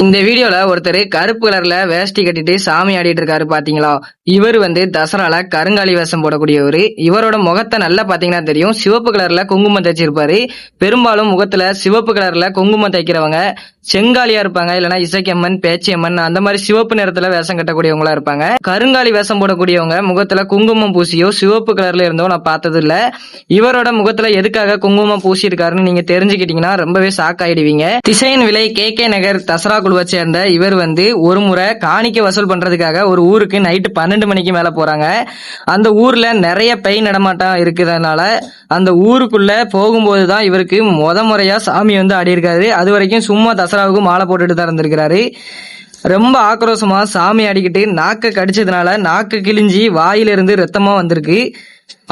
இந்த வீடியோல ஒருத்தர் கருப்பு கலர்ல வேஷ்டி கட்டிட்டு சாமி ஆடிட்டு இருக்காரு பாத்தீங்களா? இவர் தசரால கருங்காலி வேஷம் போடக்கூடியவர். இவரோட முகத்தை நல்லா பாத்தீங்கன்னா தெரியும். சிவப்பு கலர்ல குங்குமம் தைச்சிருப்பாரு. பெரும்பாலும் முகத்துல சிவப்பு கலர்ல குங்குமம் தைக்கிறவங்க செங்காலியா இருப்பாங்க, இல்லனா இசைக்கம்மன், பேச்சியம்மன் அந்த மாதிரி சிவப்பு நிறத்துல வேஷம் கட்டக்கூடியவங்களா இருப்பாங்க. கருங்காலி வேஷம் போடக்கூடியவங்க முகத்துல குங்குமம் பூசியோ சிவப்பு கலர்ல இருந்தோ நான் பார்த்தது இல்ல. இவரோட முகத்துல எதுக்காக குங்குமம் பூசி இருக்காருன்னு நீங்க தெரிஞ்சுக்கிட்டீங்கன்னா ரொம்பவே ஷாக் ஆயிடுவீங்க. திசையின் விலை கே நகர் தசரா குழுவை சேர்ந்த இவர் ஒரு முறை காணிக்கை வசூல் பண்றதுக்காக ஒரு ஊருக்கு நைட்டு 12 மணிக்கு மேல போறாங்க. அந்த ஊர்ல நிறைய பேய் நடமாட்டம் இருக்கிறதுனால அந்த ஊருக்குள்ள போகும்போதுதான் இவருக்கு முறையா சாமி ஆடி இருக்காரு. அது வரைக்கும் சும்மா தசராவுக்கு மாலை போட்டுட்டு தான் இருந்திருக்கிறாரு. ரொம்ப ஆக்ரோஷமா சாமி ஆடிக்கிட்டு நாக்க கடிச்சதுனால நாக்கு கிழிஞ்சி வாயிலிருந்து ரத்தமா வந்திருக்கு.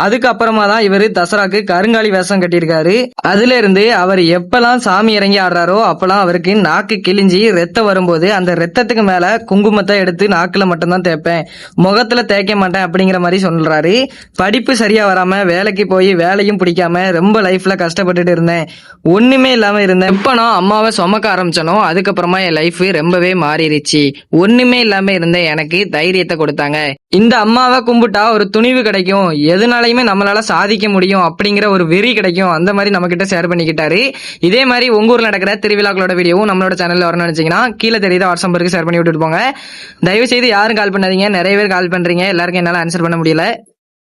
அதுக்கப்புறமா தான் இவர் தசராக்கு கருங்காலி வேஷம் கட்டியிருக்காரு. அதுல இருந்து அவர் எப்பெல்லாம் சாமி இறங்கி ஆடுறாரோ அப்பெல்லாம் அவருக்கு நாக்கு கிழிஞ்சி ரத்தம் வரும்போது அந்த ரத்தத்துக்கு மேல குங்குமத்தை எடுத்து நாக்குல மட்டும்தான் தேய்ப்பேன், முகத்துல தேய்க்க மாட்டேன் அப்படிங்கிற மாதிரி சொல்றாரு. படிப்பு சரியா வராம வேலைக்கு போய் வேலையும் பிடிக்காம ரொம்ப லைஃப்ல கஷ்டப்பட்டுட்டு இருந்தேன், ஒண்ணுமே இல்லாம இருந்தேன். எப்ப நான் அம்மாவை சுமக்க ஆரம்பிச்சனோ அதுக்கப்புறமா என் லைஃப் ரொம்பவே மாறிடுச்சு. ஒண்ணுமே இல்லாம இருந்தேன், எனக்கு தைரியத்தை கொடுத்தாங்க. இந்த அம்மாவை கும்பிட்டா ஒரு துணிவு கிடைக்கும், எதுனாலையுமே நம்மளால சாதிக்க முடியும் அப்படிங்கிற ஒரு வெறி கிடைக்கும். அந்த மாதிரி நம்ம கிட்ட ஷேர் பண்ணிக்கிட்டாரு. இதே மாதிரி உங்க ஊர்ல நடக்கிற திருவிழாக்களோட வீடியோவும் நம்மளோட சேனல்ல வரணும்னு நினைச்சீங்கன்னா கீழே தெரியுத வாட்ஸ்அப் நம்பருக்கு ஷேர் பண்ணி விட்டுட்டு போங்க. தயவு செய்து யாரும் கால் பண்ணாதீங்க, நிறைய பேர் கால் பண்றீங்க, எல்லாருக்கும் என்னால ஆன்சர் பண்ண முடியல.